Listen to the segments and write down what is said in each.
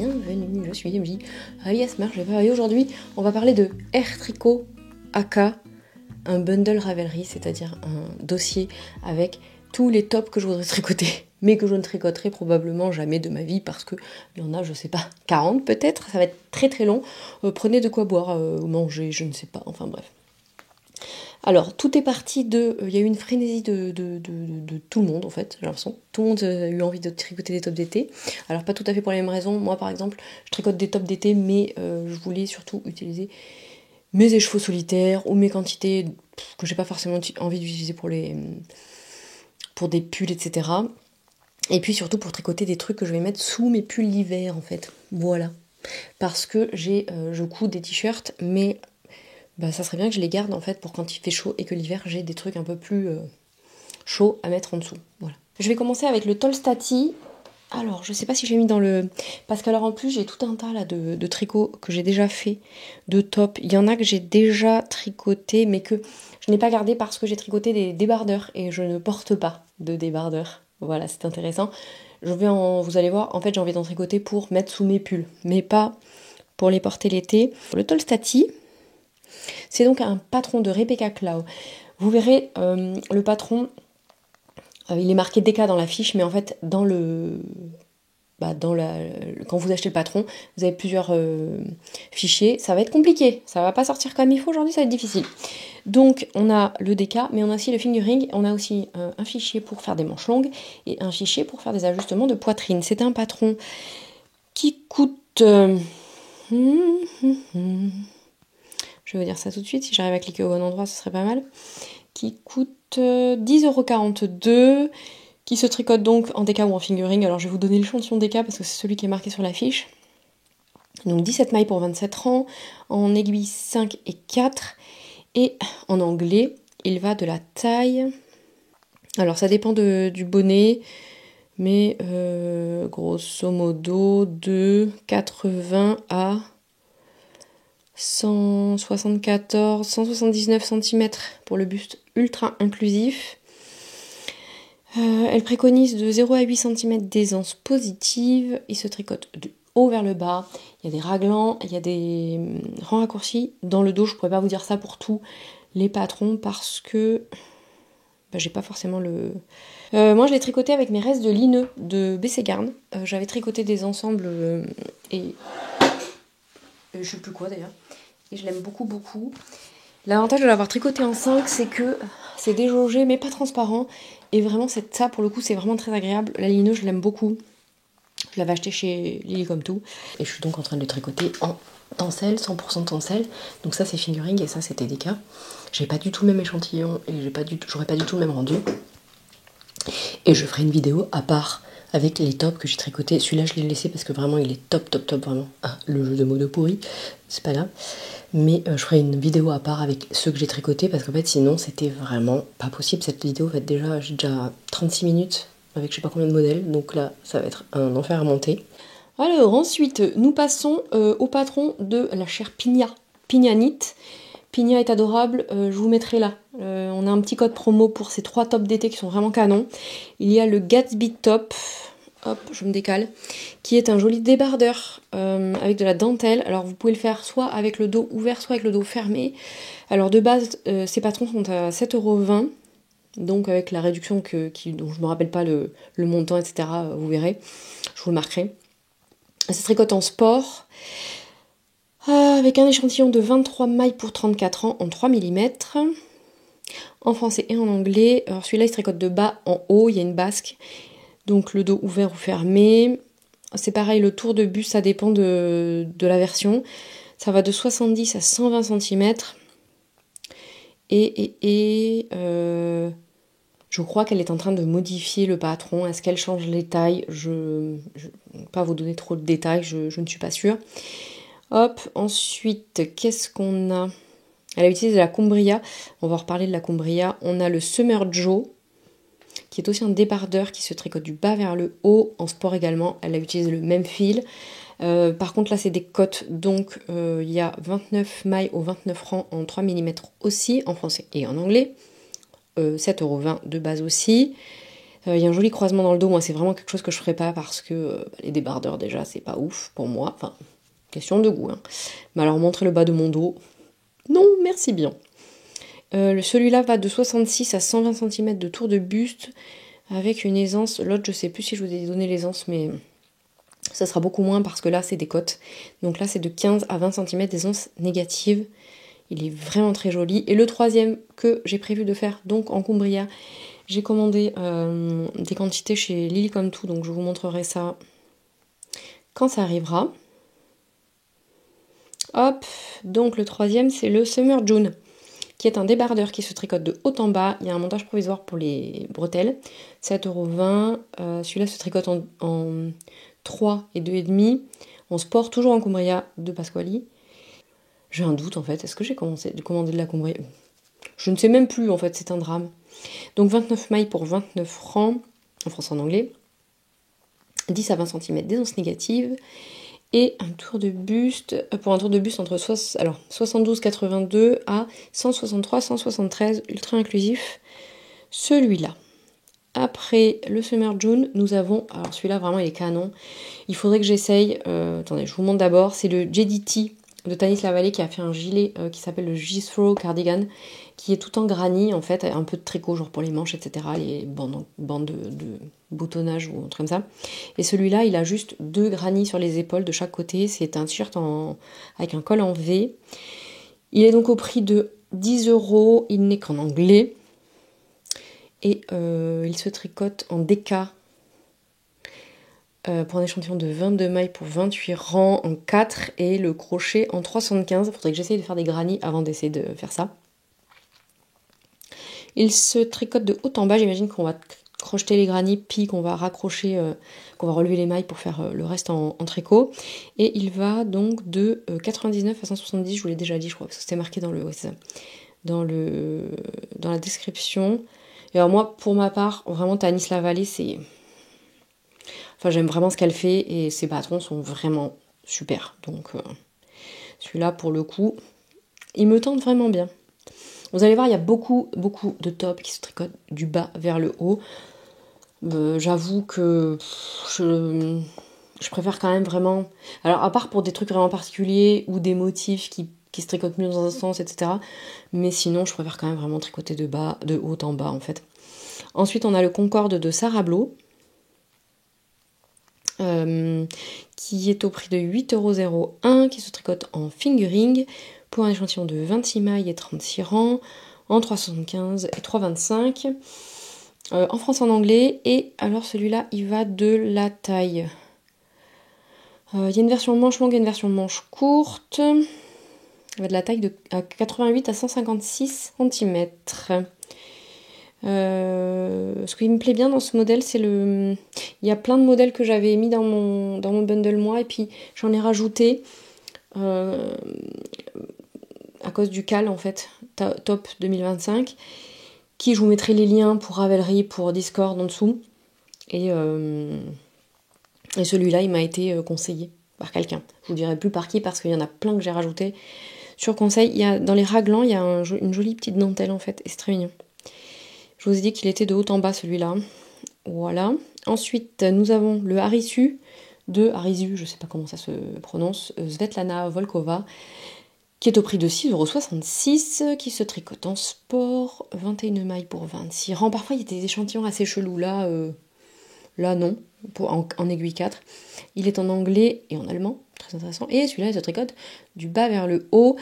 bienvenue, je suis MJ, alias Marge, et aujourd'hui on va parler de Air Tricot AK, un bundle Ravelry, c'est-à-dire un dossier avec tous les tops que je voudrais tricoter, mais que je ne tricoterai probablement jamais de ma vie parce que il y en a, je sais pas, 40 peut-être, ça va être très très long, prenez de quoi boire ou manger, je ne sais pas, enfin bref. Alors, tout est parti de... Il y a eu une frénésie de tout le monde, en fait, j'ai l'impression. Tout le monde a eu envie de tricoter des tops d'été. Alors, pas tout à fait pour les mêmes raisons. Moi, par exemple, je tricote des tops d'été, mais je voulais surtout utiliser mes écheveaux solitaires ou mes quantités que j'ai pas forcément envie d'utiliser pour des pulls, etc. Et puis, surtout, pour tricoter des trucs que je vais mettre sous mes pulls d'hiver, en fait. Voilà. Parce que je couds des t-shirts, mais... ça serait bien que je les garde en fait pour quand il fait chaud et que l'hiver j'ai des trucs un peu plus chauds à mettre en dessous. Voilà. Je vais commencer avec le Tolstati. Alors je sais pas si j'ai mis dans le... Parce qu'alors en plus j'ai tout un tas là de tricots que j'ai déjà fait, de top. Il y en a que j'ai déjà tricoté mais que je n'ai pas gardé parce que j'ai tricoté des débardeurs et je ne porte pas de débardeurs. Voilà, c'est intéressant. Vous allez voir, en fait j'ai envie d'en tricoter pour mettre sous mes pulls, mais pas pour les porter l'été. Le Tolstati, c'est donc un patron de Rebecca Clow. Vous verrez, le patron, il est marqué DK dans la fiche, mais en fait, quand vous achetez le patron, vous avez plusieurs fichiers. Ça va être compliqué, ça va pas sortir comme il faut aujourd'hui, ça va être difficile. Donc, on a le DK, mais on a aussi le fingering. On a aussi un fichier pour faire des manches longues et un fichier pour faire des ajustements de poitrine. C'est un patron qui coûte... Je vais vous dire ça tout de suite, si j'arrive à cliquer au bon endroit, ce serait pas mal. Qui coûte 10,42€, qui se tricote donc en DK ou en fingering. Alors je vais vous donner l'échantillon DK parce que c'est celui qui est marqué sur la fiche. Donc 17 mailles pour 27 rangs, en aiguille 5 et 4. Et en anglais, il va de la taille... Alors ça dépend du bonnet, mais grosso modo de 80 à... 179 cm pour le buste ultra inclusif. Elle préconise de 0 à 8 cm d'aisance positive. Il se tricote du haut vers le bas. Il y a des raglans, il y a des rangs raccourcis. Dans le dos, je ne pourrais pas vous dire ça pour tous les patrons parce que j'ai pas forcément le... moi, je l'ai tricoté avec mes restes de lineux de BC Garn. J'avais tricoté des ensembles et je sais plus quoi d'ailleurs. Et je l'aime beaucoup, beaucoup. L'avantage de l'avoir tricoté en 5, c'est que c'est déjaugé, mais pas transparent. Et vraiment, ça, pour le coup, c'est vraiment très agréable. La lineuse, je l'aime beaucoup. Je l'avais acheté chez Lily Comme Tout. Et je suis donc en train de le tricoter en tencel, 100% tencel. Donc ça, c'est fingering et ça, c'est TDK. J'ai pas du tout le même échantillon et j'aurais pas du tout le même rendu. Et je ferai une vidéo à part avec les tops que j'ai tricotés. Celui-là, je l'ai laissé parce que vraiment, il est top, top, top, vraiment. Ah, le jeu de mots de pourri, c'est pas grave. Mais je ferai une vidéo à part avec ceux que j'ai tricotés parce qu'en fait, sinon, c'était vraiment pas possible. Cette vidéo, en fait, j'ai déjà 36 minutes avec je sais pas combien de modèles. Donc là, ça va être un enfer à monter. Alors, ensuite, nous passons au patron de la chère Pigna Knit. Pigna est adorable, je vous mettrai là. On a un petit code promo pour ces 3 tops d'été qui sont vraiment canons. Il y a le Gatsby Top, hop, je me décale, qui est un joli débardeur avec de la dentelle. Alors vous pouvez le faire soit avec le dos ouvert, soit avec le dos fermé. Alors de base, ces patrons sont à 7,20€, donc avec la réduction dont je ne me rappelle pas le montant, etc. Vous verrez, je vous le marquerai. Ça se tricote en sport. Avec un échantillon de 23 mailles pour 34 ans en 3 mm, en français et en anglais. Alors celui-là il se tricote de bas en haut, il y a une basque, donc le dos ouvert ou fermé. C'est pareil, le tour de buste, ça dépend de la version. Ça va de 70 à 120 cm. Je crois qu'elle est en train de modifier le patron. Est-ce qu'elle change les tailles? Je ne vais pas vous donner trop de détails, je ne suis pas sûre. Hop, ensuite, qu'est-ce qu'on a? Elle a utilisé la Cumbria, on va reparler de la Cumbria. On a le Summer Joe, qui est aussi un débardeur qui se tricote du bas vers le haut, en sport également. Elle a utilisé le même fil. Par contre, là, c'est des cotes, donc il y a 29 mailles au 29 rangs en 3 mm aussi, en français et en anglais. 7,20€ de base aussi. Il y a un joli croisement dans le dos, moi c'est vraiment quelque chose que je ferais pas parce que les débardeurs déjà c'est pas ouf pour moi, enfin question de goût. Hein. Mais alors montrer le bas de mon dos, non merci bien. Celui-là va de 66 à 120 cm de tour de buste avec une aisance, l'autre je sais plus si je vous ai donné l'aisance mais ça sera beaucoup moins parce que là c'est des côtes. Donc là c'est de 15 à 20 cm d'aisance négative. Il est vraiment très joli. Et le troisième que j'ai prévu de faire, donc en Cumbria, j'ai commandé des quantités chez Lily Come To, donc je vous montrerai ça quand ça arrivera. Hop, donc le troisième c'est le Summer June, qui est un débardeur qui se tricote de haut en bas. Il y a un montage provisoire pour les bretelles, 7,20 €. Celui-là se tricote en 3 et 2,5 en sport, toujours en Cumbria de Pasquali. J'ai un doute en fait, est-ce que j'ai commandé de la Cumbria? Je ne sais même plus en fait, c'est un drame. Donc 29 mailles pour 29 francs, en français en anglais. 10 à 20 cm d'aisance négative. Et un tour de buste, pour un tour de buste entre 72,82 à 173, ultra inclusif. Celui-là. Après le Summer June, nous avons, alors celui-là vraiment il est canon. Il faudrait que j'essaye, attendez, je vous montre d'abord, c'est le JDT de Tanis Lavallée qui a fait un gilet qui s'appelle le J-Throw Cardigan, qui est tout en granit en fait, un peu de tricot genre pour les manches, etc. Les bandes de boutonnage ou un truc comme ça. Et celui-là, il a juste 2 granits sur les épaules de chaque côté. C'est un t-shirt avec un col en V. Il est donc au prix de 10 €. Il n'est qu'en anglais. Et il se tricote en DK pour un échantillon de 22 mailles pour 28 rangs en 4 et le crochet en 3,75. Il faudrait que j'essaye de faire des granits avant d'essayer de faire ça. Il se tricote de haut en bas, j'imagine qu'on va crocheter les granits, puis qu'on va raccrocher, qu'on va relever les mailles pour faire le reste en tricot. Et il va donc de 99 à 170, je vous l'ai déjà dit je crois, parce que c'était marqué dans la description. Et alors moi, pour ma part, vraiment Tanis Lavallée, c'est... Enfin, j'aime vraiment ce qu'elle fait et ses patrons sont vraiment super. Donc, celui-là, pour le coup, il me tente vraiment bien. Vous allez voir, il y a beaucoup de tops qui se tricotent du bas vers le haut. J'avoue que je préfère quand même vraiment... Alors, à part pour des trucs vraiment particuliers ou des motifs qui se tricotent mieux dans un sens, etc. Mais sinon, je préfère quand même vraiment tricoter de haut en bas, en fait. Ensuite, on a le Concorde de Sarah Blo, qui est au prix de 8,01 €, qui se tricote en fingering pour un échantillon de 26 mailles et 36 rangs, en 3,75 et 3,25, en français en anglais. Et alors celui-là, il va de la taille... Il y a une version manche longue et une version manche courte. Il va de la taille de 88 à 156 cm. Ce qui me plaît bien dans ce modèle, c'est il y a plein de modèles que j'avais mis dans mon bundle moi, et puis j'en ai rajouté à cause du CAL en fait, Top 2025, qui je vous mettrai les liens pour Ravelry, pour Discord en dessous. Et celui-là, il m'a été conseillé par quelqu'un. Je vous dirai plus par qui parce qu'il y en a plein que j'ai rajouté sur conseil. Dans les raglans, il y a une jolie petite dentelle en fait, et c'est très mignon. Je vous ai dit qu'il était de haut en bas celui-là. Voilà. Ensuite, nous avons le Harisu de Harisu, je sais pas comment ça se prononce, Svetlana Volkova, qui est au prix de 6,66 €, qui se tricote en sport, 21 mailles pour 26 rangs. Parfois, il y a des échantillons assez chelous. Là non, en aiguille 4. Il est en anglais et en allemand, très intéressant. Et celui-là, il se tricote du bas vers le haut.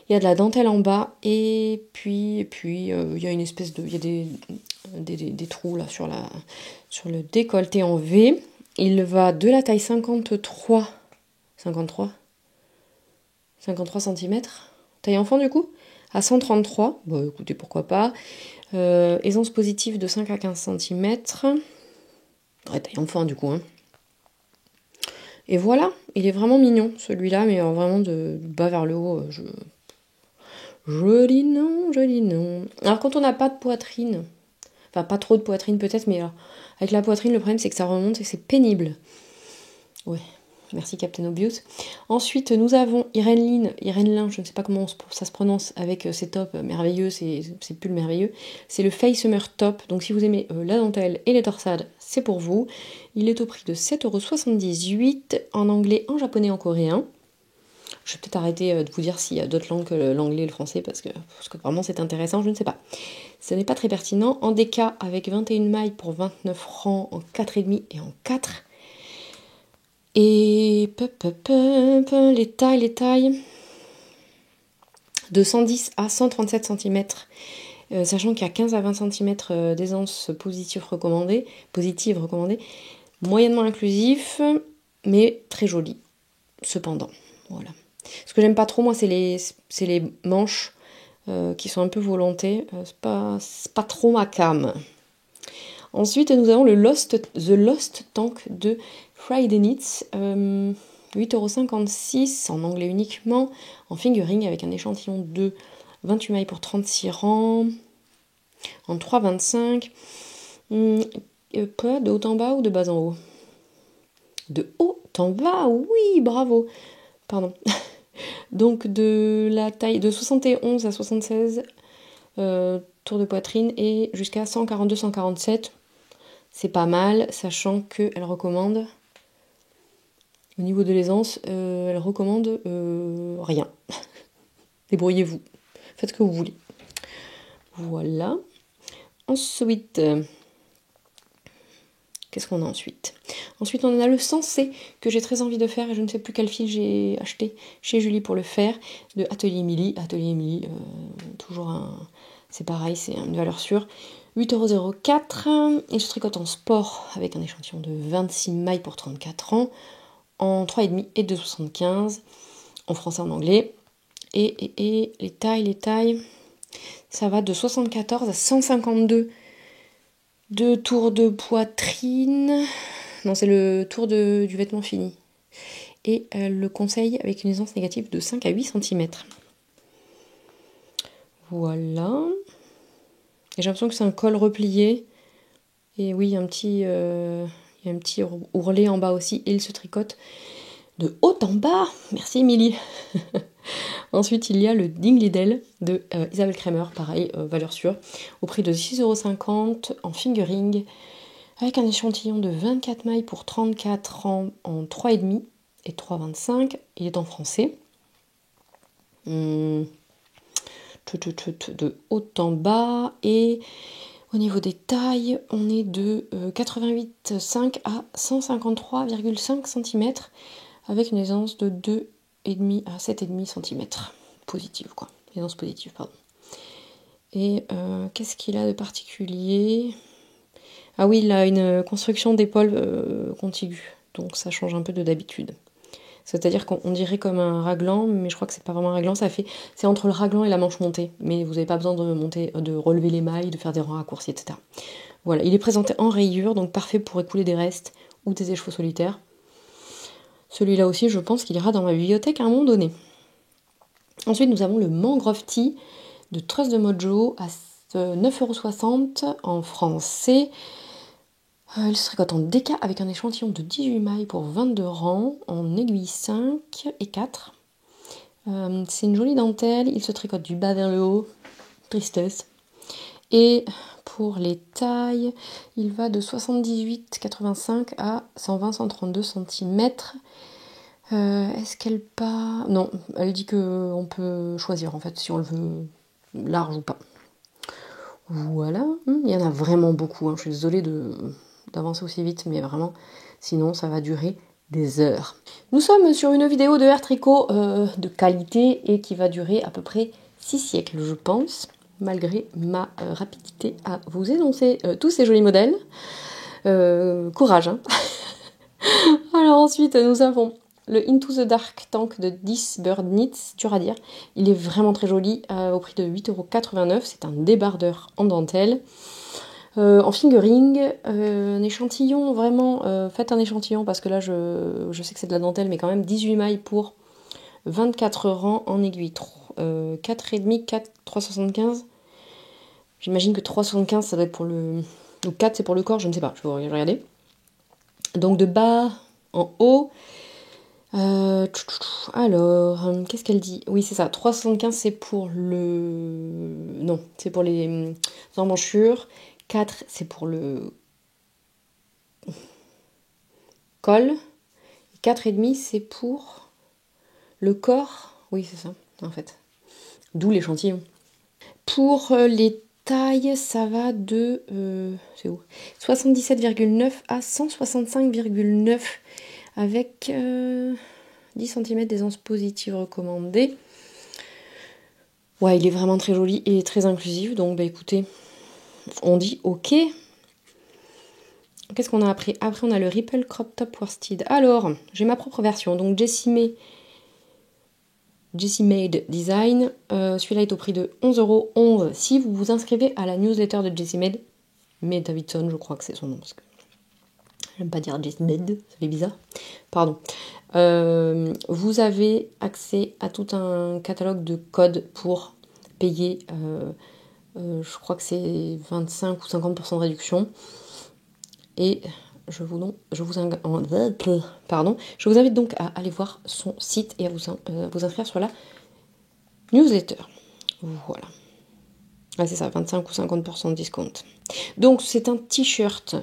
Il y a de la dentelle en bas, et puis il y a une espèce de... Il y a des trous là sur le décolleté en V. Il va de la taille 53 cm, taille enfant du coup, à 133. Bon écoutez, pourquoi pas. Aisance positive de 5 à 15 cm. Ouais, taille enfant du coup. Hein. Et voilà, il est vraiment mignon celui-là, mais vraiment du bas vers le haut, joli non. Alors quand on n'a pas de poitrine, enfin pas trop de poitrine peut-être, mais alors, avec la poitrine le problème c'est que ça remonte et c'est pénible. Ouais, Merci Captain Obvious. Ensuite, nous avons Irene Lin, je ne sais pas comment ça se prononce, avec ces tops merveilleux, ces pulls merveilleux. C'est le Faye Summer Top, donc si vous aimez la dentelle et les torsades, c'est pour vous. Il est au prix de 7,78 € en anglais, en japonais, en coréen. Je vais peut-être arrêter de vous dire s'il y a d'autres langues que l'anglais et le français, parce que vraiment c'est intéressant, je ne sais pas. Ce n'est pas très pertinent. En DK, avec 21 mailles pour 29 francs, en 4,5 et en 4. Et les tailles de 110 à 137 cm, sachant qu'il y a 15 à 20 cm d'aisance positive recommandée, moyennement inclusif, mais très joli, cependant. Voilà. Ce que j'aime pas trop, moi, c'est les manches qui sont un peu volantées. C'est pas trop ma came. Ensuite, nous avons The Lost Tank de Friday Knits, 8,56 € en anglais uniquement, en fingering avec un échantillon de 28 mailles pour 36 rangs, en 3,25. De haut en bas ou de bas en haut? De haut en bas, oui, bravo. Pardon. Donc de la taille de 71 à 76 tour de poitrine et jusqu'à 142-147. C'est pas mal, sachant qu'elle recommande, au niveau de l'aisance, elle recommande rien. Débrouillez-vous, faites ce que vous voulez. Voilà. Ensuite, qu'est-ce qu'on a ensuite? Ensuite, on a le Sensé, que j'ai très envie de faire, et je ne sais plus quel fil j'ai acheté chez Julie pour le faire, de Atelier Emily. Atelier Emily, toujours c'est pareil, c'est une valeur sûre. 8,04 €, et je tricote en sport avec un échantillon de 26 mailles pour 34 ans, en 3,5 et 2,75, en français, en anglais. Et les tailles, ça va de 74 à 152 de tour de poitrine. Non, c'est le tour du vêtement fini. Et le conseil avec une aisance négative de 5 à 8 cm. Voilà. Et j'ai l'impression que c'est un col replié. Et oui, il y a un petit ourlet en bas aussi. Et il se tricote de haut en bas. Merci Émilie. Ensuite, il y a le Ding Lidl de Isabelle Kremer. Pareil, valeur sûre. Au prix de 6,50 € en fingering. Avec un échantillon de 24 mailles pour 34 ans en 3,5 et 3,25. Il est en français. De haut en bas. Et au niveau des tailles, on est de 88,5 à 153,5 cm. Avec une aisance de 2,5 à 7,5 cm. Positive, quoi. Aisance positive, pardon. Et qu'est-ce qu'il a de particulier? Ah oui, il a une construction d'épaule contiguë, donc ça change un peu de d'habitude. C'est-à-dire qu'on dirait comme un raglan, mais je crois que c'est pas vraiment un raglan, c'est entre le raglan et la manche montée, mais vous n'avez pas besoin de relever les mailles, de faire des rangs raccourcis, etc. Voilà, il est présenté en rayure, donc parfait pour écouler des restes ou des écheveaux solitaires. Celui-là aussi, je pense qu'il ira dans ma bibliothèque à un moment donné. Ensuite, nous avons le Mangrove Tea de Trust de Mojo à 9,60 € en français. Il se tricote en DK avec un échantillon de 18 mailles pour 22 rangs, en aiguille 5 et 4. C'est une jolie dentelle, il se tricote du bas vers le haut, tristesse. Et pour les tailles, il va de 78,85 à 120-132 cm. Est-ce qu'elle part? Non, elle dit qu'on peut choisir en fait si on le veut large ou pas. Voilà, il y en a vraiment beaucoup, je suis désolée d'avancer aussi vite, mais vraiment, sinon ça va durer des heures. Nous sommes sur une vidéo de air tricot de qualité et qui va durer à peu près 6 siècles, je pense, malgré ma rapidité à vous énoncer tous ces jolis modèles. Courage, hein. Alors ensuite, nous avons le Into the Dark Tank de 10 Bird Knits, dur à dire. Il est vraiment très joli, au prix de 8,89 €. C'est un débardeur en dentelle. En fingering, un échantillon, vraiment, faites un échantillon parce que là je sais que c'est de la dentelle, mais quand même 18 mailles pour 24 rangs en aiguille. 4,5, 4, 3,75. J'imagine que 3,75 ça doit être pour le. Donc 4 c'est pour le corps, je ne sais pas, je vais regarder. Donc de bas en haut, Qu'est-ce qu'elle dit? Oui, c'est ça. 3,75 c'est pour le... Non, c'est pour les emmanchures. 4, c'est pour le col. 4,5, c'est pour le corps. Oui, c'est ça, en fait. D'où l'échantillon. Pour les tailles, ça va de... c'est où? 77,9 à 165,9 avec 10 cm d'aisance positive recommandée. Ouais, il est vraiment très joli et très inclusif, donc bah écoutez, on dit ok. Qu'est-ce qu'on a après? Après, on a le Ripple Crop Top Worsted. Alors, j'ai ma propre version, donc Jessie Made Design. Celui-là est au prix de 11,11 € si vous vous inscrivez à la newsletter de Jessie Made. May Davidson, je crois que c'est son nom, parce que j'aime pas dire Jessie Made, ça fait bizarre. Pardon. Vous avez accès à tout un catalogue de codes pour payer, je crois que c'est 25 ou 50% de réduction. Et je vous invite donc à aller voir son site et à vous inscrire sur la newsletter. Voilà. Ah, c'est ça, 25 ou 50% de discount. Donc c'est un t-shirt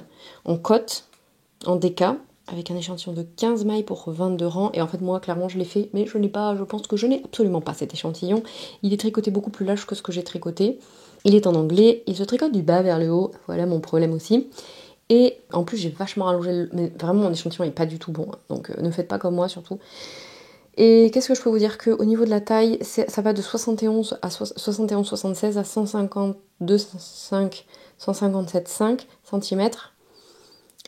en cotte, en déca, avec un échantillon de 15 mailles pour 22 rangs. Et en fait, moi, clairement, je l'ai fait, mais je pense que je n'ai absolument pas cet échantillon. Il est tricoté beaucoup plus large que ce que j'ai tricoté. Il est en anglais, il se tricote du bas vers le haut. Voilà mon problème aussi. Et en plus, j'ai vachement rallongé, mais vraiment, mon échantillon n'est pas du tout bon. Hein, donc, ne faites pas comme moi, surtout. Et qu'est-ce que je peux vous dire? Qu'au niveau de la taille, ça va de 71 à 71-76 à 152,5 157,5 cm.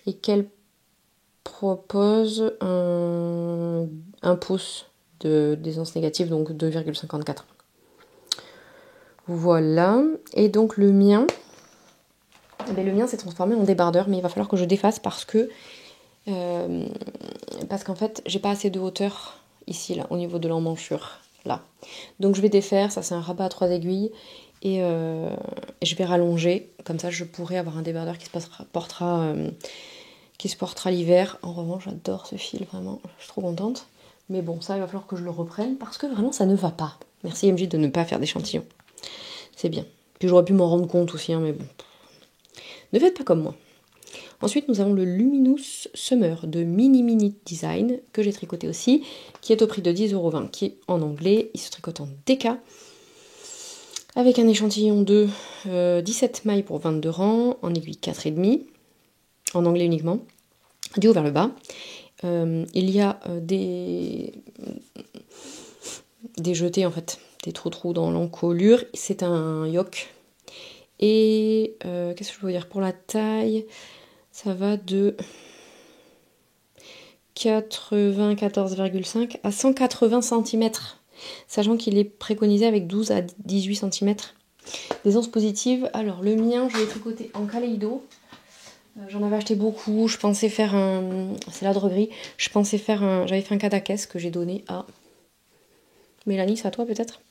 Et qu'elle propose un pouce de d'aisance négative, donc 2,54. Voilà. Et donc le mien s'est transformé en débardeur, mais il va falloir que je défasse parce qu'en fait, j'ai pas assez de hauteur ici, là, au niveau de l'emmanchure, là. Donc je vais défaire, ça c'est un rabat à 3 aiguilles, et je vais rallonger, comme ça je pourrai avoir un débardeur qui se portera l'hiver. En revanche, j'adore ce fil, vraiment, je suis trop contente. Mais bon, ça, il va falloir que je le reprenne, parce que vraiment, ça ne va pas. Merci MJ de ne pas faire d'échantillon. C'est bien. Puis j'aurais pu m'en rendre compte aussi, hein, mais bon. Ne faites pas comme moi. Ensuite, nous avons le Luminous Summer de Mini Design, que j'ai tricoté aussi, qui est au prix de 10,20 €, qui est en anglais. Il se tricote en DK, avec un échantillon de 17 mailles pour 22 rangs, en aiguille 4,5, en anglais uniquement, du haut vers le bas. Il y a des jetés, en fait, des trous dans l'encolure. C'est un yoke. Et qu'est-ce que je peux vous dire? Pour la taille, ça va de 94,5 à 180 cm, sachant qu'il est préconisé avec 12 à 18 cm d'aisance positive. Alors le mien, je l'ai tricoté en kaléido. J'en avais acheté beaucoup, je pensais faire c'est la droguerie, j'avais fait un cadakes que j'ai donné à Mélanie, c'est à toi peut-être.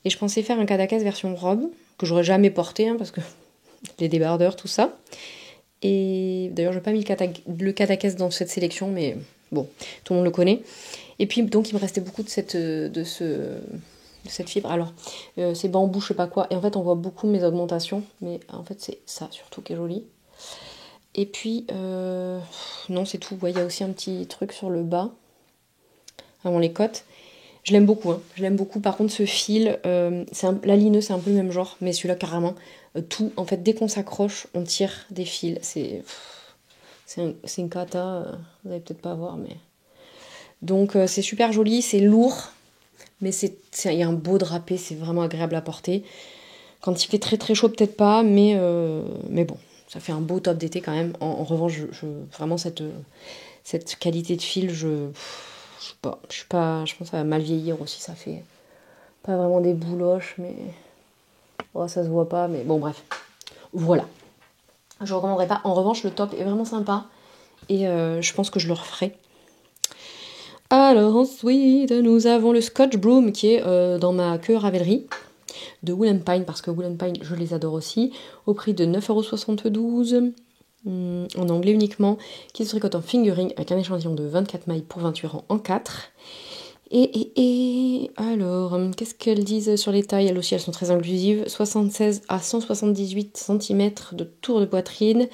Et je pensais faire un cadakes version robe, que j'aurais jamais porté, hein, parce que les débardeurs, tout ça. Et d'ailleurs, je n'ai pas mis le cadakes dans cette sélection, mais bon, tout le monde le connaît. Et puis, donc, il me restait beaucoup de cette fibre. Alors, c'est bambou, je sais pas quoi. Et en fait, on voit beaucoup mes augmentations, mais en fait, c'est ça surtout qui est joli. Et puis, non, c'est tout. Il y a aussi un petit truc sur le bas, avant les côtes. Je l'aime beaucoup, hein. Je l'aime beaucoup. Par contre, ce fil, la lineuse, c'est un peu le même genre, mais celui-là, carrément, tout, en fait, dès qu'on s'accroche, on tire des fils. C'est une cata, vous n'allez peut-être pas voir, mais... Donc, c'est super joli, c'est lourd, mais il y a un beau drapé, c'est vraiment agréable à porter. Quand il fait très très chaud, peut-être pas, mais bon, ça fait un beau top d'été quand même. En revanche, vraiment, cette qualité de fil, je pense que ça va mal vieillir aussi, ça fait pas vraiment des bouloches, mais oh, ça se voit pas, mais bon bref, voilà. Je recommanderais pas. En revanche, le top est vraiment sympa et je pense que je le referai. Alors ensuite, nous avons le Scotch Broom qui est dans ma queue Ravelry de Wool & Pine, parce que Wool & Pine, je les adore aussi, au prix de 9,72 €. en anglais uniquement, qui se tricote en fingering avec un échantillon de 24 mailles pour 28 rangs en 4. Alors, qu'est-ce qu'elles disent sur les tailles? Elles aussi, elles sont très inclusives. 76 à 178 cm de tour de poitrine,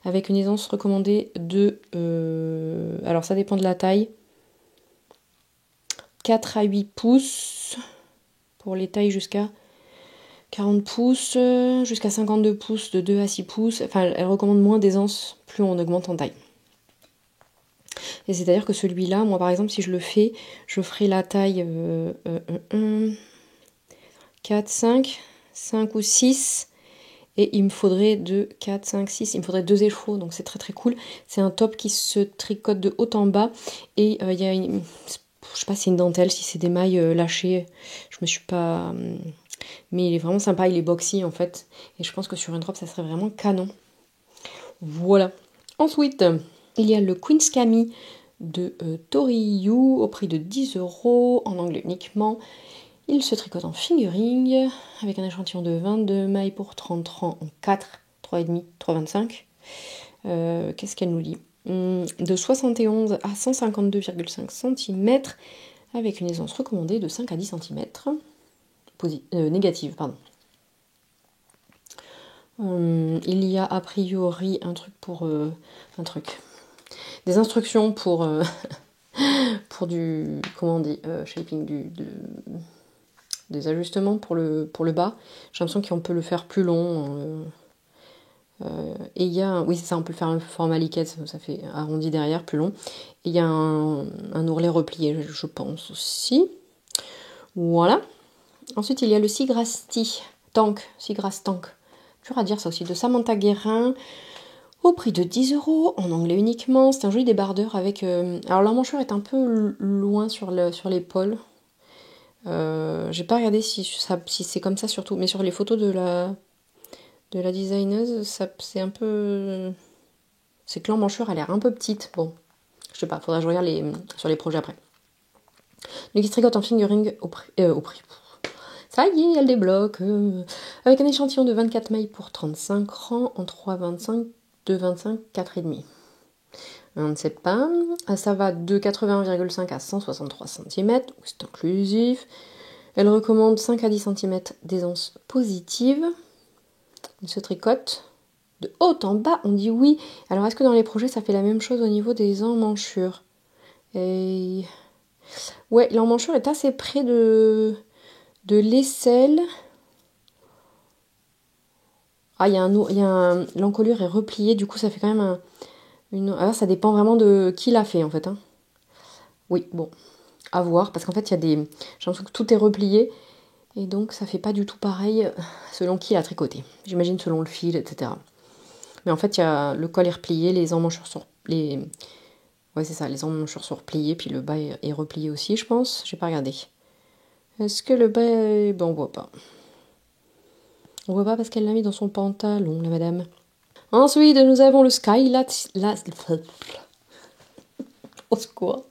avec une aisance recommandée de... alors, ça dépend de la taille. 4 à 8 pouces, pour les tailles jusqu'à 40 pouces, jusqu'à 52 pouces, de 2 à 6 pouces. Enfin, elle recommande moins d'aisance, plus on augmente en taille. Et c'est-à-dire que celui-là, moi par exemple, si je le fais, je ferai la taille 4, 5 ou 6. Et il me faudrait 2, 4, 5, 6, il me faudrait 2 écheveaux, donc c'est très très cool. C'est un top qui se tricote de haut en bas. Et il y a une... Je sais pas si c'est une dentelle, si c'est des mailles lâchées. Je me suis pas... Mais il est vraiment sympa, il est boxy en fait. Et je pense que sur une robe, ça serait vraiment canon. Voilà. Ensuite, il y a le Queen's Cami de Toriyu au prix de 10 € en anglais uniquement. Il se tricote en fingering avec un échantillon de 22 mailles pour 30 rangs en 4, 3,5, 3,25. Qu'est-ce qu'elle nous dit? De 71 à 152,5 cm avec une aisance recommandée de 5 à 10 cm. Négative, pardon. Il y a a priori des instructions pour du, comment on dit, shaping, des ajustements pour le bas. J'ai l'impression qu'on peut le faire plus long. Et il y a, oui c'est ça, on peut le faire un format liquette, ça fait arrondi derrière, plus long. Et il y a un ourlet replié, je pense aussi. Voilà. Ensuite il y a le Seagrass Tank, dur à dire ça aussi, de Samantha Guérin, au prix de 10 € en anglais uniquement. C'est un joli débardeur avec... alors l'emmanchure est un peu loin sur l'épaule. J'ai pas regardé si c'est comme ça surtout, mais sur les photos de la designeuse, c'est un peu... C'est que l'emmanchure a l'air un peu petite. Bon, je sais pas, faudra que je regarde sur les projets après. Le qui se tricote en fingering au prix. Ça y est, elle débloque. Avec un échantillon de 24 mailles pour 35 rangs en 3,25, 2,25, 4,5. On ne sait pas. Ça va de 81,5 à 163 cm, c'est inclusif. Elle recommande 5 à 10 cm d'aisance positive. Il se tricote de haut en bas, on dit oui. Alors est-ce que dans les projets ça fait la même chose au niveau des emmanchures? Ouais, l'emmanchure est assez près de l'aisselle. Ah, l'encolure est repliée, du coup ça fait quand même alors ça dépend vraiment de qui l'a fait en fait. Hein. Oui, bon, à voir, parce qu'en fait j'ai l'impression que tout est replié, et donc ça fait pas du tout pareil selon qui l'a tricoté. J'imagine selon le fil, etc. Mais en fait, le col est replié, les emmanchures sont... Ouais, c'est ça, les emmanchures sont repliées, puis le bas est replié aussi, je pense. J'ai pas regardé. Est-ce que le bas est... Bon, on voit pas. On voit pas parce qu'elle l'a mis dans son pantalon, la madame. Ensuite, nous avons le Skylight... Au secours.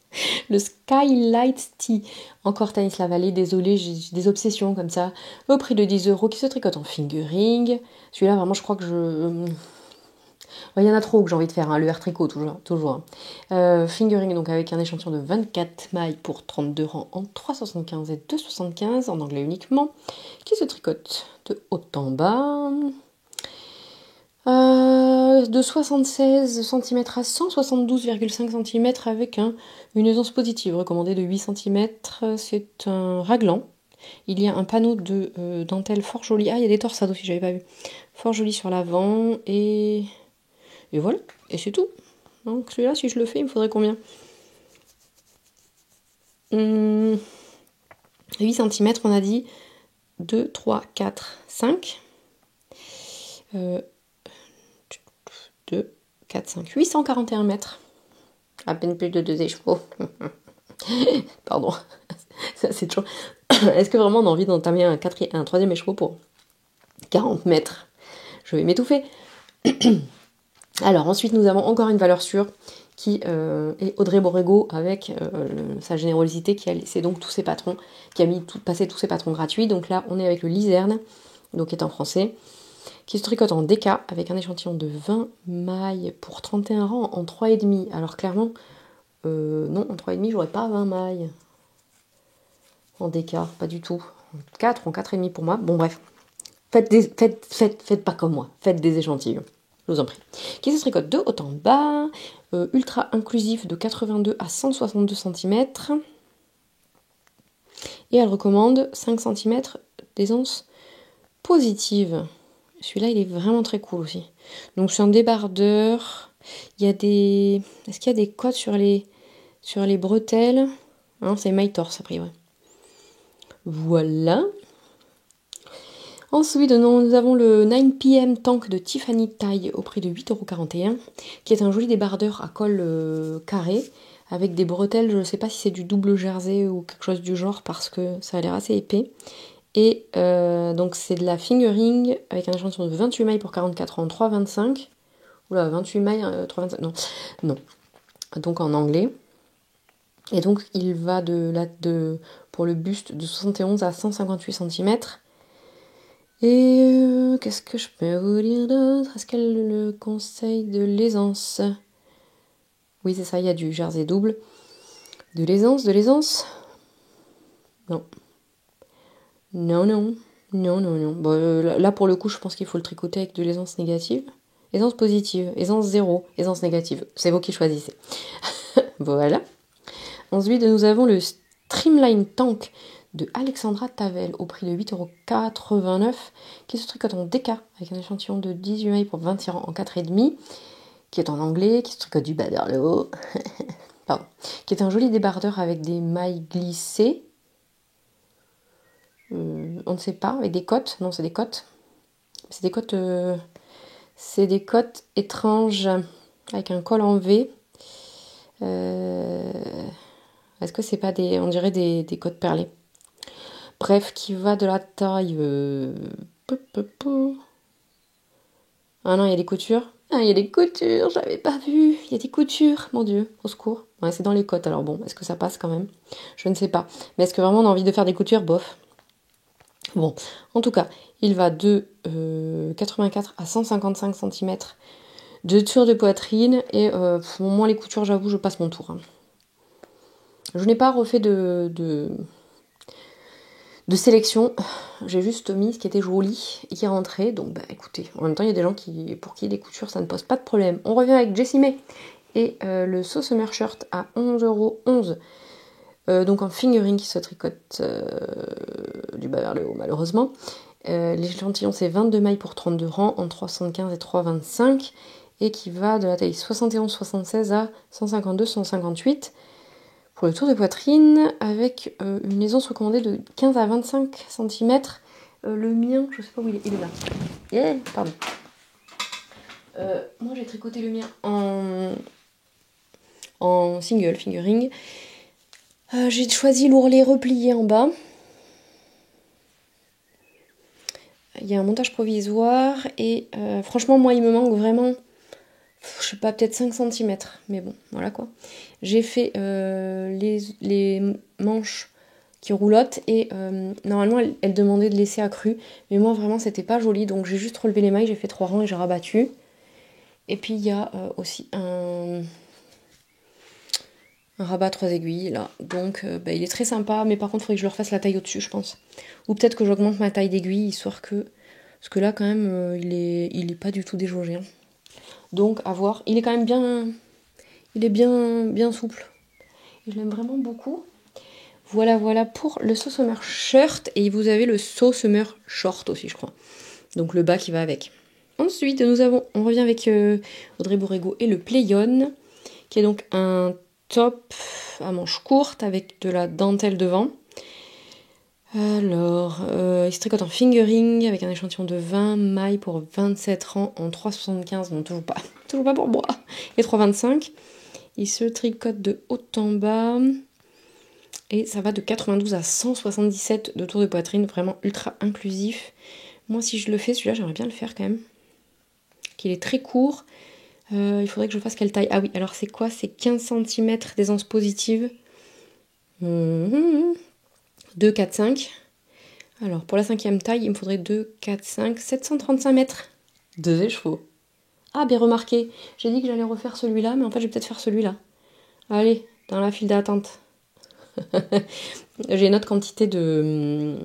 Le Skylight Tee. Encore Tanis Lavallée, désolée, j'ai des obsessions comme ça. Au prix de 10 € qui se tricote en fingering. Celui-là, vraiment, je crois que il y en a trop que j'ai envie de faire, hein, le air tricot toujours. Fingering donc avec un échantillon de 24 mailles pour 32 rangs en 3,75 et 2,75 en anglais uniquement, qui se tricote de haut en bas. De 76 cm à 172,5 cm avec une aisance positive recommandée de 8 cm. C'est un raglan. Il y a un panneau de dentelle fort joli. Ah, il y a des torsades aussi, j'avais pas vu. Fort joli sur l'avant et voilà, et c'est tout. Donc celui-là, si je le fais, il me faudrait combien 8 cm, on a dit. 2, 3, 4, 5. 2, 4, 5. 841 mètres. À peine plus de 2 écheveaux. Pardon. Ça, c'est toujours... Est-ce que vraiment on a envie d'entamer un 3e écheveau pour 40 mètres? Je vais m'étouffer. Alors ensuite nous avons encore une valeur sûre qui est Audrey Borrego avec sa générosité qui a laissé donc tous ses patrons, qui a mis passer tous ses patrons gratuits. Donc là on est avec le Lizerne, donc qui est en français. qui se tricote en DK avec un échantillon de 20 mailles pour 31 rangs en 3,5. Alors clairement, non, en 3,5, j'aurais pas 20 mailles. En DK, pas du tout. En 4, en 4,5 pour moi. Bon bref, faites pas comme moi, faites des échantillons. Je vous en prie. Qui se tricote de haut en bas, ultra inclusif de 82 à 162 cm. Et elle recommande 5 cm d'aisance positive. Celui-là, il est vraiment très cool aussi. Donc c'est un débardeur. Il y a des... Est-ce qu'il y a des codes sur les bretelles? Non, c'est maille torse, a priori. Voilà. Ensuite, nous avons le 9PM Tank de Tiffany Taille au prix de 8,41 €, qui est un joli débardeur à col carré, avec des bretelles, je ne sais pas si c'est du double jersey ou quelque chose du genre, parce que ça a l'air assez épais. Et donc c'est de la fingering, avec un échantillon de 28 mailles pour 44 en 3,25. Oula, 28 mailles, 3,25, non. Donc en anglais. Et donc il va pour le buste de 71 à 158 cm. Et qu'est-ce que je peux vous dire d'autre? Est-ce qu'elle le conseille de l'aisance? Oui, c'est ça, il y a du jersey double. De l'aisance? Non. Non. Bon, là, pour le coup, je pense qu'il faut le tricoter avec de l'aisance négative. Aisance positive, aisance 0, aisance négative. C'est vous qui choisissez. Voilà. Ensuite, nous avons le Streamline Tank de Alexandra Tavel au prix de 8,89 €, qui se tricote en DK avec un échantillon de 18 mailles pour 26 rangs en 4,5, qui est en anglais, qui se tricote du bas vers le haut, pardon, qui est un joli débardeur avec des mailles glissées, on ne sait pas, avec des cottes, non c'est des cottes, c'est des cottes étranges avec un col en V. Est-ce que c'est pas on dirait des cottes perlées? Bref, qui va de la taille... Ah non, il y a des coutures. Ah, il y a des coutures, j'avais pas vu. Il y a des coutures, mon Dieu, au secours. Ouais, c'est dans les côtes, alors bon, est-ce que ça passe quand même? Je ne sais pas. Mais est-ce que vraiment on a envie de faire des coutures? Bof. Bon, en tout cas, il va de 84 à 155 cm de tour de poitrine. Et moi, les coutures, j'avoue, je passe mon tour. Hein. Je n'ai pas refait de sélection, j'ai juste mis ce qui était joli et qui rentrait, donc bah écoutez, en même temps il y a des gens pour qui les coutures ça ne pose pas de problème. On revient avec Jessie May et le So Summer Shirt à 11,11 €, donc en fingering qui se tricote du bas vers le haut malheureusement. L'échantillon c'est 22 mailles pour 32 rangs en 3,75 et 3,25 et qui va de la taille 71-76 à 152-158. Pour le tour de poitrine, avec une aisance recommandée de 15 à 25 cm. Le mien, je sais pas où il est là. Yeah, pardon. Moi j'ai tricoté le mien en single fingering. J'ai choisi l'ourlet replié en bas. Il y a un montage provisoire et franchement moi il me manque vraiment, je sais pas, peut-être 5 cm, mais bon, voilà quoi. J'ai fait les manches qui roulotte et normalement elle demandait de laisser accru, mais moi vraiment c'était pas joli, donc j'ai juste relevé les mailles, j'ai fait 3 rangs et j'ai rabattu. Et puis il y a aussi un rabat 3 aiguilles là, donc il est très sympa, mais par contre il faudrait que je le refasse la taille au-dessus je pense, ou peut-être que j'augmente ma taille d'aiguille histoire que, parce que là quand même il est pas du tout déjaugé, hein. Donc à voir, il est quand même bien souple, et je l'aime vraiment beaucoup. Voilà pour le So Summer Shirt. Et vous avez le So Summer Short aussi, je crois. Donc le bas qui va avec. Ensuite, on revient avec Audrey Borrego et le Playon, qui est donc un top à manches courtes avec de la dentelle devant. Alors, il se tricote en fingering avec un échantillon de 20 mailles pour 27 rangs en 3,75. Non, toujours pas pour moi. Et 3,25. Il se tricote de haut en bas. Et ça va de 92 à 177 de tour de poitrine, vraiment ultra inclusif. Moi, si je le fais, celui-là, j'aimerais bien le faire quand même. Qu'il est très court. Il faudrait que je fasse quelle taille? Ah oui, alors c'est quoi? C'est 15 cm d'aisance positive. 2, 4, 5. Alors, pour la 5e taille, il me faudrait 2, 4, 5, 735 mètres. 2 écheveaux. Ah, ben remarquez, j'ai dit que j'allais refaire celui-là, mais en fait, je vais peut-être faire celui-là. Allez, dans la file d'attente. J'ai une autre quantité de...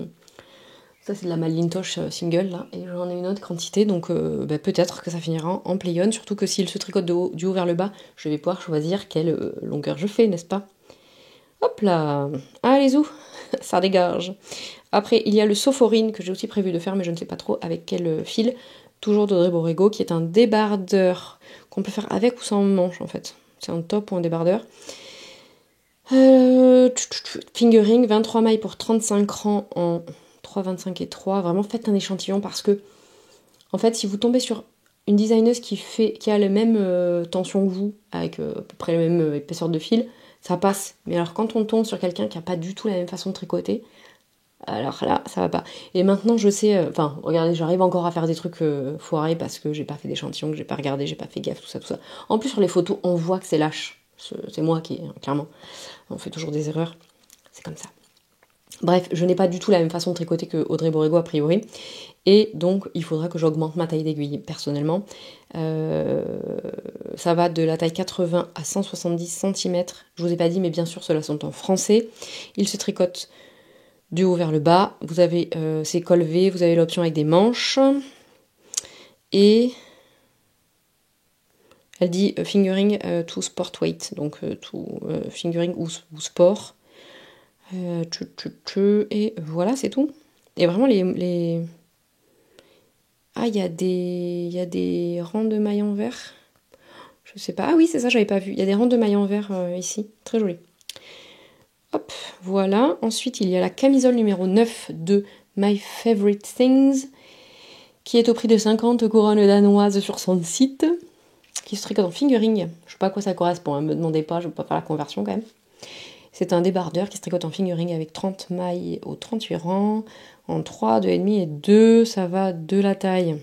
Ça, c'est de la Malintosh single, là, et j'en ai une autre quantité, donc peut-être que ça finira en play-on, surtout que s'il se tricote du haut vers le bas, je vais pouvoir choisir quelle longueur je fais, n'est-ce pas? Hop là. Allez, zou. Ça dégage. Après, il y a le Sophoryne que j'ai aussi prévu de faire, mais je ne sais pas trop avec quel fil. Toujours d'Audrey Borrego, qui est un débardeur qu'on peut faire avec ou sans manche, en fait. C'est un top ou un débardeur. Fingering, 23 mailles pour 35 rangs en 3, 25 et 3. Vraiment, faites un échantillon parce que, en fait, si vous tombez sur une designeuse qui a la même tension que vous, avec à peu près la même épaisseur de fil, ça passe. Mais alors, quand on tombe sur quelqu'un qui n'a pas du tout la même façon de tricoter, alors là, ça va pas. Et maintenant, je sais... regardez, j'arrive encore à faire des trucs foirés parce que j'ai pas fait d'échantillon, que j'ai pas regardé, j'ai pas fait gaffe, tout ça, tout ça. En plus, sur les photos, on voit que c'est lâche. C'est moi qui, clairement, on fait toujours des erreurs. C'est comme ça. Bref, je n'ai pas du tout la même façon de tricoter que Audrey Borrego a priori. Et donc, il faudra que j'augmente ma taille d'aiguille, personnellement. Ça va de la taille 80 à 170 cm. Je vous ai pas dit, mais bien sûr, ceux-là sont en français. Il se tricote du haut vers le bas. Vous avez ces cols V, vous avez l'option avec des manches. Et elle dit fingering to sport weight, donc fingering ou sport. Et voilà, c'est tout. Et vraiment, les... Ah, il y a des rangs de mailles en vert. Je sais pas. Ah oui, c'est ça, j'avais pas vu. Il y a des rangs de mailles en vert ici. Très joli. Hop, voilà. Ensuite, il y a la camisole numéro 9 de My Favorite Things, qui est au prix de 50 couronnes danoises sur son site, qui se tricote en fingering. Je sais pas à quoi ça correspond, hein, me demandez pas, je vais pas faire la conversion quand même. C'est un débardeur qui se tricote en fingering avec 30 mailles aux 38 rangs, en 3, 2,5 et 2, ça va de la taille.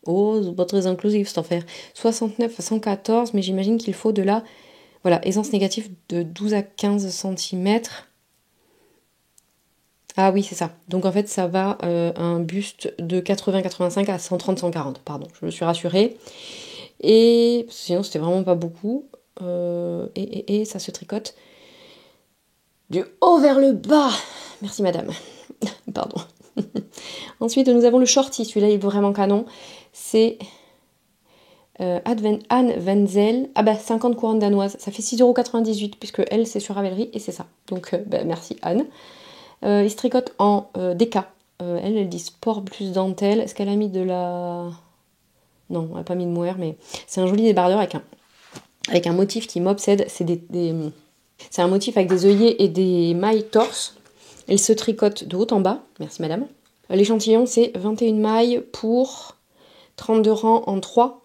Oh, c'est pas très inclusif cette affaire. 69 à 114, mais j'imagine qu'il faut de la... Voilà, aisance négative de 12 à 15 cm. Ah oui, c'est ça. Donc en fait, ça va un buste de 80-85 à 130-140. Pardon, je me suis rassurée. Et sinon, c'était vraiment pas beaucoup. Et ça se tricote du haut vers le bas. Merci madame. Pardon. Ensuite, nous avons le shorty. Celui-là, il est vraiment canon. C'est Anne Wenzel. Ah bah, 50 couronnes danoises. Ça fait 6,98 puisque elle, c'est sur Ravelry et c'est ça. Donc, merci Anne. Il se tricote en DK. Elle dit sport plus dentelle. Est-ce qu'elle a mis de la... Non, elle n'a pas mis de mohair, mais c'est un joli débardeur avec un motif qui m'obsède. C'est un motif avec des œillets et des mailles torse. Elle se tricote de haut en bas. Merci madame. L'échantillon, c'est 21 mailles pour 32 rangs en 3.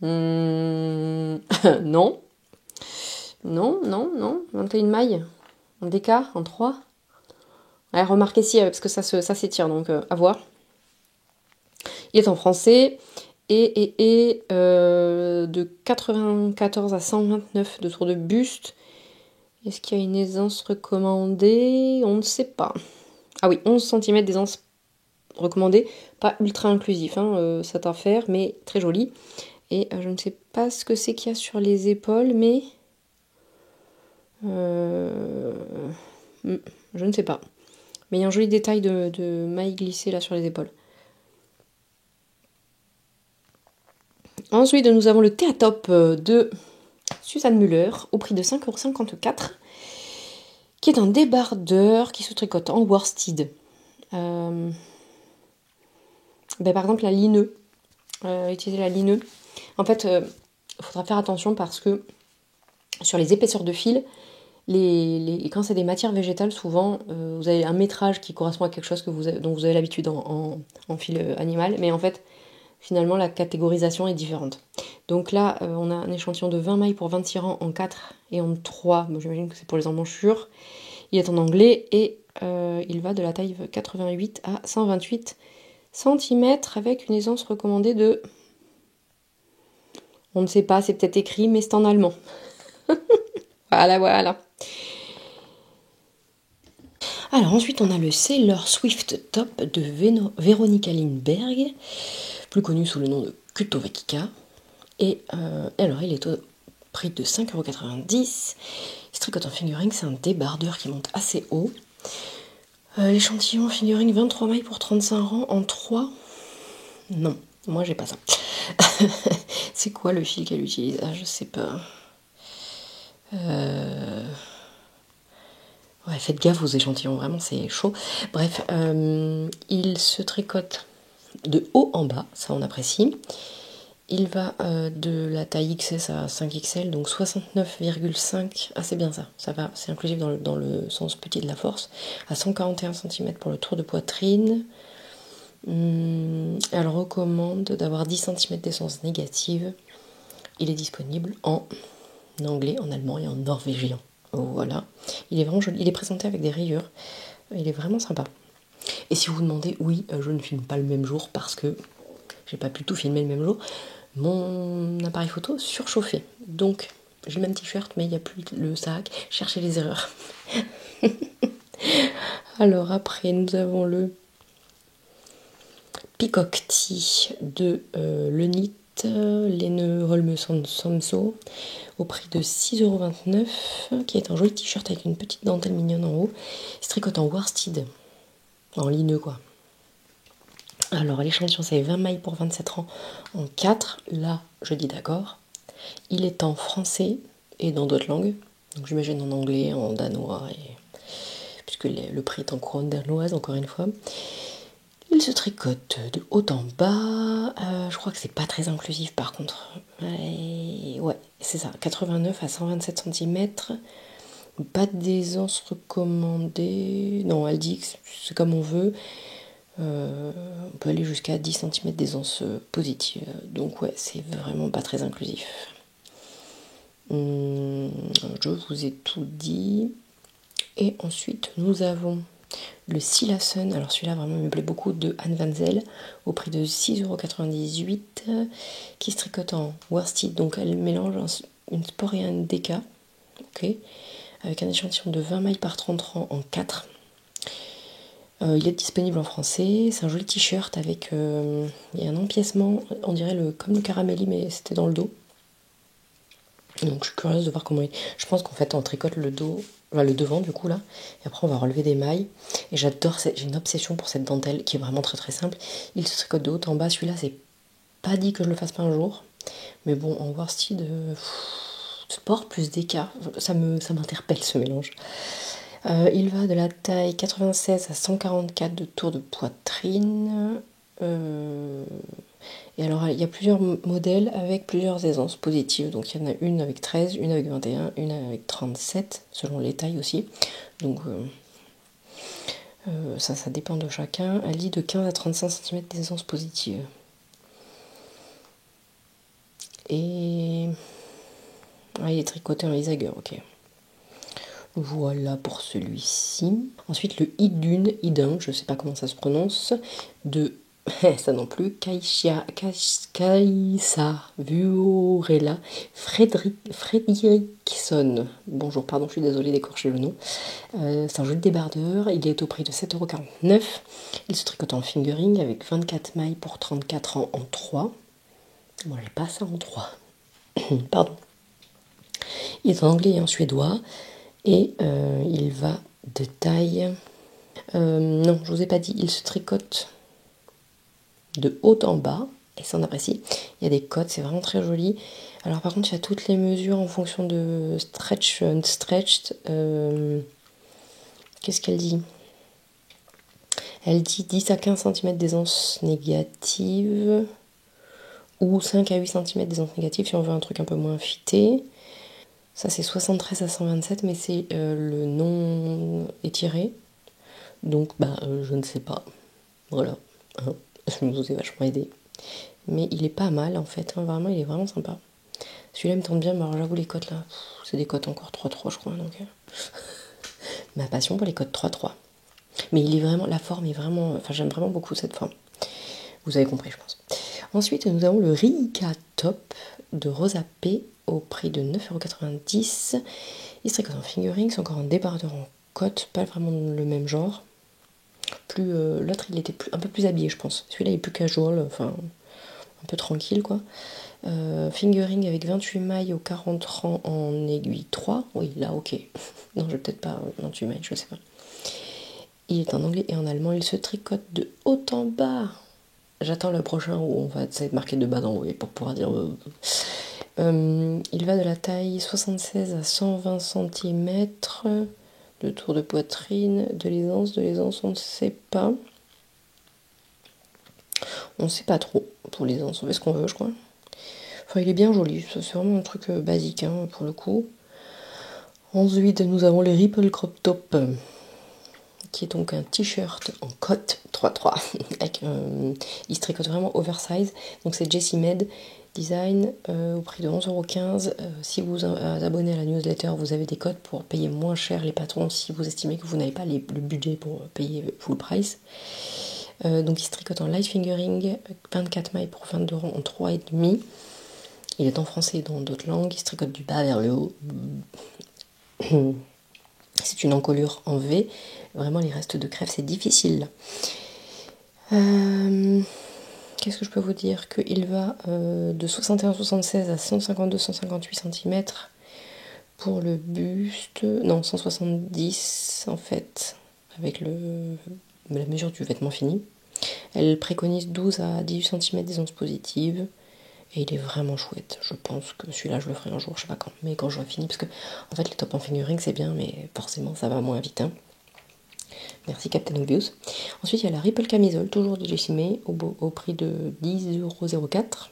Non. Non. 21 mailles en DK en 3. Ouais, remarquez si, parce que ça s'étire, donc à voir. Il est en français et de 94 à 129 de tour de buste. Est-ce qu'il y a une aisance recommandée? On ne sait pas. Ah oui, 11 cm d'aisance recommandée. Pas ultra inclusif, cette affaire, mais très joli. Et je ne sais pas ce que c'est qu'il y a sur les épaules, mais... je ne sais pas. Mais il y a un joli détail de mailles glissées là sur les épaules. Ensuite, nous avons le Théatop de Suzanne Müller au prix de 5,54 €, qui est un débardeur qui se tricote en worsted. Par exemple, la lineux. Utiliser la lineux. En fait, il faudra faire attention parce que sur les épaisseurs de fil, quand c'est des matières végétales, souvent, vous avez un métrage qui correspond à quelque chose dont vous avez l'habitude en fil animal, mais en fait, finalement, la catégorisation est différente. Donc là, on a un échantillon de 20 mailles pour 26 rangs en 4 et en 3. Bon, j'imagine que c'est pour les emmanchures. Il est en anglais et il va de la taille 88 à 128 cm avec une aisance recommandée de On ne sait pas, c'est peut-être écrit, mais c'est en allemand. Voilà. Alors ensuite, on a le Sailor Swift Top de Veronica Lindbergh, plus connu sous le nom de Kutovekika. Et alors, il est au prix de 5,90 €. Il se tricote en fingering, c'est un débardeur qui monte assez haut. L'échantillon fingering 23 mailles pour 35 rangs en 3. Non, moi j'ai pas ça. C'est quoi le fil qu'elle utilise? Ah, je sais pas. Ouais, faites gaffe aux échantillons, vraiment c'est chaud. Bref, il se tricote de haut en bas, ça on apprécie. Il va de la taille XS à 5XL, donc 69,5. Ah, c'est bien ça, ça va, c'est inclusif dans le sens petit de la force. À 141 cm pour le tour de poitrine. Elle recommande d'avoir 10 cm d'essence négative. Il est disponible en anglais, en allemand et en norvégien. Voilà. Il est vraiment joli. Il est présenté avec des rayures. Il est vraiment sympa. Et si vous vous demandez, oui, je ne filme pas le même jour parce que j'ai pas pu tout filmer le même jour. Mon appareil photo surchauffé. Donc, j'ai le même t-shirt, mais il n'y a plus le sac. Cherchez les erreurs. Alors après, nous avons le Peacock Tee de Le Knit, Lene Holme Samso, au prix de 6,29 €, qui est un joli t-shirt avec une petite dentelle mignonne en haut. Il se tricote en worsted, en lineux quoi. Alors l'échantillon c'est 20 mailles pour 27 rangs en 4, là je dis d'accord. Il est en français et dans d'autres langues, donc j'imagine en anglais, en danois, puisque le prix est en couronne danoise encore une fois. Il se tricote de haut en bas, je crois que c'est pas très inclusif par contre. Ouais, c'est ça, 89 à 127 cm. Pas d'aisance recommandée. Non, elle dit que c'est comme on veut. On peut aller jusqu'à 10 cm d'aisance positive. Donc ouais, c'est vraiment pas très inclusif. Je vous ai tout dit. Et ensuite, nous avons le Silasun. Alors celui-là, vraiment, il me plaît beaucoup, de Anne Van Zel, au prix de 6,98 €, qui se tricote en worsted. Donc elle mélange une sport et un DK. Ok. Avec un échantillon de 20 mailles par 30 rangs en 4. Il est disponible en français. C'est un joli t-shirt avec il y a un empiècement, on dirait comme le caramelli, mais c'était dans le dos. Donc je suis curieuse de voir comment il... Je pense qu'en fait on tricote le dos, enfin, le devant du coup là, et après on va relever des mailles. Et j'adore, j'ai une obsession pour cette dentelle qui est vraiment très très simple. Il se tricote de haut en bas. Celui-là, c'est pas dit que je le fasse pas un jour, mais bon, en worsted, sport plus DK, ça m'interpelle ce mélange. Il va de la taille 96 à 144 de tour de poitrine. Et alors, il y a plusieurs modèles avec plusieurs aisances positives. Donc, il y en a une avec 13, une avec 21, une avec 37, selon les tailles aussi. Donc, ça dépend de chacun. Elle dit de 15 à 35 cm d'aisance positive. Et... Ah, il est tricoté en Isager, ok. Voilà pour celui-ci. Ensuite, le Idun, je sais pas comment ça se prononce, de, ça non plus, Kaisa Vuorella Fredriksson. Bonjour, pardon, je suis désolée d'écorcher le nom. C'est un joli débardeur, il est au prix de 7,49 €. Il se tricote en fingering avec 24 mailles pour 34 rangs en 3. Moi, j'ai pas ça en 3. Pardon. Il est en anglais et en suédois. Et il va de taille... non, je vous ai pas dit, il se tricote de haut en bas, et ça on apprécie. Il y a des codes, c'est vraiment très joli. Alors par contre, il y a toutes les mesures en fonction de stretch, unstretched. Qu'est-ce qu'elle dit? Elle dit 10 à 15 cm d'aisance négative, ou 5 à 8 cm d'aisance négative si on veut un truc un peu moins fité. Ça c'est 73 à 127, mais c'est le non étiré. Donc je ne sais pas. Voilà. Hein, je vous ai vachement aidé. Mais il est pas mal en fait. Hein, vraiment, il est vraiment sympa. Celui-là me tente bien, mais alors j'avoue les cotes là, c'est des cotes encore 3-3 je crois. Donc, ma passion pour les cotes 3-3. Mais il est vraiment, la forme est vraiment, enfin j'aime vraiment beaucoup cette forme. Vous avez compris je pense. Ensuite, nous avons le Rika Top de Rosa P au prix de 9,90 €. Il se tricote en fingering, c'est encore un débardeur en cotte, pas vraiment le même genre. L'autre il était un peu plus habillé je pense. Celui-là il est plus casual, enfin un peu tranquille quoi. Fingering avec 28 mailles au 40 rangs en aiguille 3. Oui là ok. Non je vais peut-être pas 28 mailles, je sais pas. Il est en anglais et en allemand, il se tricote de haut en bas. J'attends le prochain où on va être marqué de bas en haut pour pouvoir dire... il va de la taille 76 à 120 cm. De tour de poitrine, de l'aisance, on ne sait pas. On sait pas trop pour l'aisance, on fait ce qu'on veut, je crois. Enfin, il est bien joli, c'est vraiment un truc basique hein, pour le coup. Ensuite, nous avons le Ripple Crop Top, qui est donc un t-shirt en cotte 3-3. Il se tricote vraiment oversize. Donc c'est Jessie Med Design au prix de 11,15 €. Si vous vous abonnez à la newsletter, vous avez des codes pour payer moins cher les patrons si vous estimez que vous n'avez pas le budget pour payer full price. Donc il se tricote en light fingering, 24 mailles pour 22 rangs en 3,5. Il est en français et dans d'autres langues. Il se tricote du bas vers le haut. C'est une encolure en V. Vraiment, les restes de crève, c'est difficile. Qu'est-ce que je peux vous dire? Qu'il va de 61-76 à 152-158 cm pour le buste. Non, 170 en fait, avec la mesure du vêtement fini. Elle préconise 12 à 18 cm d'aisance positive. Et il est vraiment chouette. Je pense que celui-là, je le ferai un jour, je sais pas quand. Mais quand j'aurai fini, parce que en fait, les tops en fingering, c'est bien, mais forcément, ça va moins vite. Hein. Merci Captain Obvious. Ensuite, il y a la Ripple Camisole, toujours de Jessie May, au prix de 10,04 €.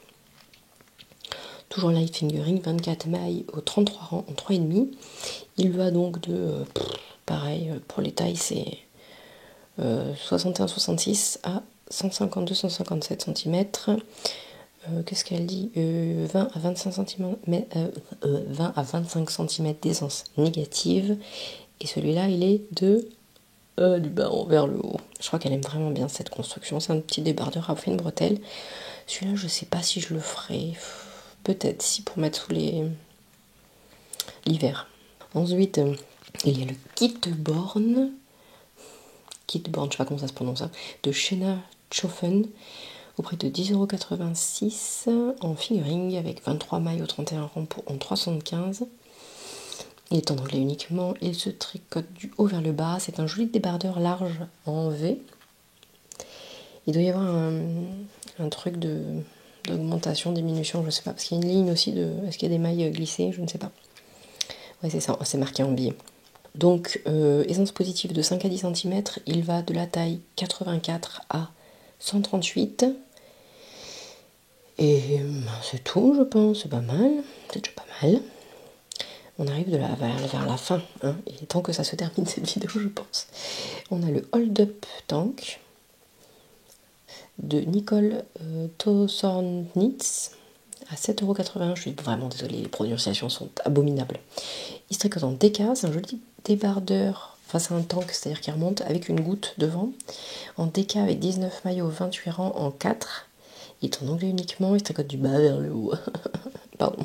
Toujours light fingering, 24 mailles au 33 rangs en 3,5. Il va donc de, pareil, pour les tailles, c'est 61-66 à 152-157 cm. Qu'est-ce qu'elle dit 20 à 25 cm, 20 à 25 cm d'aisance négative. Et celui-là, il est de du bas vers le haut. Je crois qu'elle aime vraiment bien cette construction. C'est un petit débardeur à fine bretelle. Celui-là, je sais pas si je le ferai. Peut-être si pour mettre sous l'hiver. Ensuite, il y a le Kit Born, je sais pas comment ça se prononce, hein, de Shena Chofen, au prix de 10,86 € en fingering avec 23 mailles au 31 rangs en 3,75 €. Il est en anglais uniquement, il se tricote du haut vers le bas, c'est un joli débardeur large en V. Il doit y avoir un truc d'augmentation, diminution, je sais pas, parce qu'il y a une ligne aussi de... Est-ce qu'il y a des mailles glissées? Je ne sais pas. Ouais c'est ça, c'est marqué en billet. Donc, aisance positive de 5 à 10 cm, il va de la taille 84 à 138. Et c'est tout, je pense, c'est pas mal, c'est déjà pas mal. On arrive vers la fin, hein. Il est temps que ça se termine cette vidéo, je pense. On a le Hold Up Tank de Nicole Tosornitz à 7,81 €. Je suis vraiment désolée, les prononciations sont abominables. Il se tricote en DK, c'est un joli débardeur. Enfin, c'est un tank, c'est-à-dire qu'il remonte avec une goutte devant. En DK avec 19 maillots, 28 rangs en 4. Il est en anglais uniquement, il se tricote du bas vers le haut. Pardon.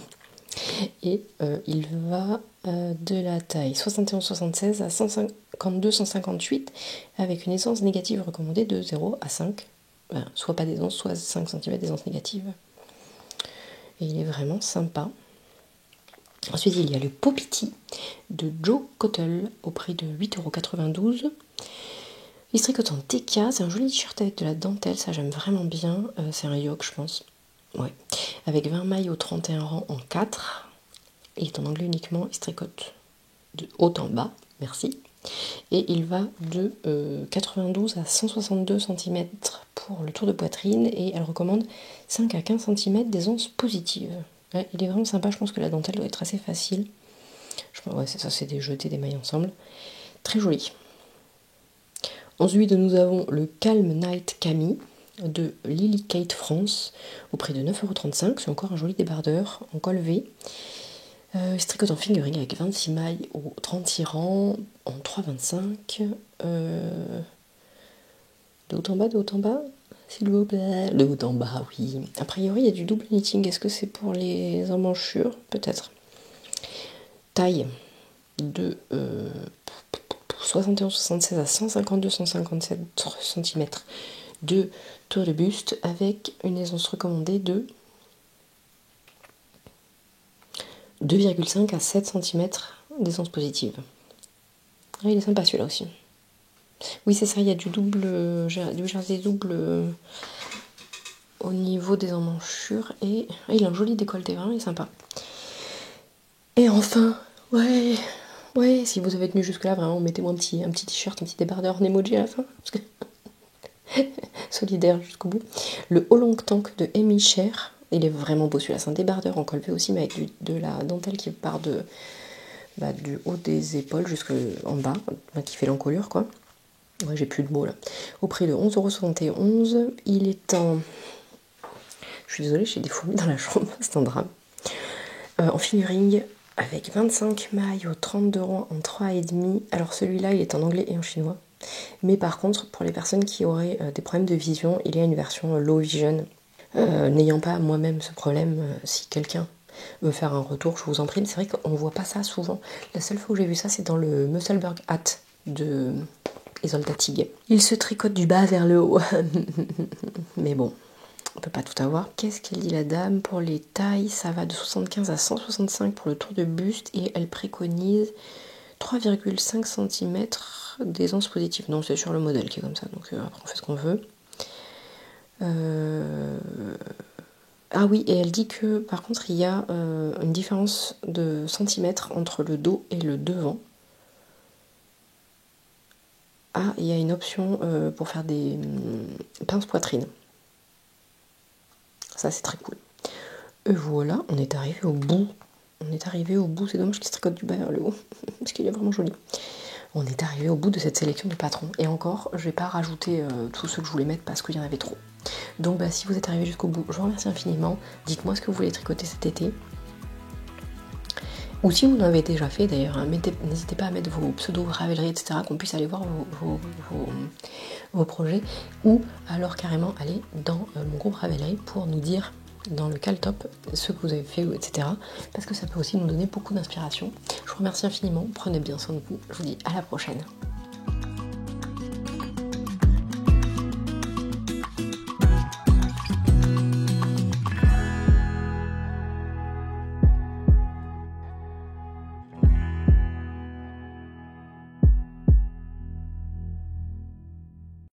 Et il va de la taille 71-76 à 152-158 avec une aisance négative recommandée de 0 à 5. Soit pas d'aisance, soit 5 cm d'aisance négative. Et il est vraiment sympa. Ensuite, il y a le Popiti de Joe Cottle au prix de 8,92 €. Il se tricote en TK, c'est un joli t-shirt avec de la dentelle, ça j'aime vraiment bien. C'est un yoke, je pense. Ouais. Avec 20 mailles au 31 rangs en 4. Il est en anglais uniquement, il se tricote de haut en bas, merci. Et il va de 92 à 162 cm pour le tour de poitrine et elle recommande 5 à 15 cm d'aisance positive. Ouais, il est vraiment sympa, je pense que la dentelle doit être assez facile. Ouais, c'est ça, c'est des jetés des mailles ensemble. Très joli. Ensuite, nous avons le Calm Night Camille de Lily Kate France au prix de 9,35 €. C'est encore un joli débardeur en col V. Il se tricote en fingering avec 26 mailles au 36 rangs en 3,25. De haut en bas, s'il vous plaît. Le haut en bas, oui. A priori, il y a du double knitting. Est-ce que c'est pour les emmanchures? Peut-être. Taille de 71-76 à 152-157 cm de tour de buste avec une aisance recommandée de 2,5 à 7 cm d'aisance positive. Ah, il est sympa celui-là aussi. Oui, c'est ça, il y a du double, du jersey double au niveau des emmanchures et il a un joli décolleté, vraiment, il est sympa. Et enfin, ouais, si vous avez tenu jusque-là, vraiment, mettez-moi un petit t-shirt, un petit débardeur en emoji à la fin, parce que solidaire jusqu'au bout. Le Haut Long Tank de Amy Cher, il est vraiment beau celui-là, c'est un débardeur en col V aussi, mais avec de la dentelle qui part du haut des épaules jusqu'en bas, qui fait l'encolure, quoi. Ouais, j'ai plus de mots là. Au prix de 11,71 €, il est en... Je suis désolée, j'ai des fourmis dans la chambre, c'est un drame. En figuring, avec 25 mailles au 32 rangs en 3,5. Alors celui-là, il est en anglais et en chinois. Mais par contre, pour les personnes qui auraient des problèmes de vision, il y a une version low vision. N'ayant pas moi-même ce problème, si quelqu'un veut faire un retour, je vous en prie. C'est vrai qu'on voit pas ça souvent. La seule fois où j'ai vu ça, c'est dans le Musselburgh Hat de Isolde Tig. Il se tricote du bas vers le haut. Mais bon, on peut pas tout avoir. Qu'est-ce qu'elle dit la dame? Pour les tailles, ça va de 75 à 165 pour le tour de buste et elle préconise 3,5 cm d'aisance positive. Non, c'est sur le modèle qui est comme ça, donc après on fait ce qu'on veut. Ah oui, et elle dit que par contre il y a une différence de centimètres entre le dos et le devant. Ah, il y a une option pour faire des pinces poitrine. Ça c'est très cool. Et voilà, on est arrivé au bout. C'est dommage qu'il se tricote du bas vers le haut, parce qu'il est vraiment joli. On est arrivé au bout de cette sélection de patrons. Et encore, je vais pas rajouter tous ceux que je voulais mettre parce qu'il y en avait trop. Donc si vous êtes arrivé jusqu'au bout, je vous remercie infiniment. Dites-moi ce que vous voulez tricoter cet été. Ou si vous l'avez déjà fait d'ailleurs, hein, n'hésitez pas à mettre vos pseudos, Ravelry, etc., qu'on puisse aller voir vos projets. Ou alors carrément aller dans mon groupe Ravelry pour nous dire dans le Caltop ce que vous avez fait, etc. Parce que ça peut aussi nous donner beaucoup d'inspiration. Je vous remercie infiniment, prenez bien soin de vous. Je vous dis à la prochaine.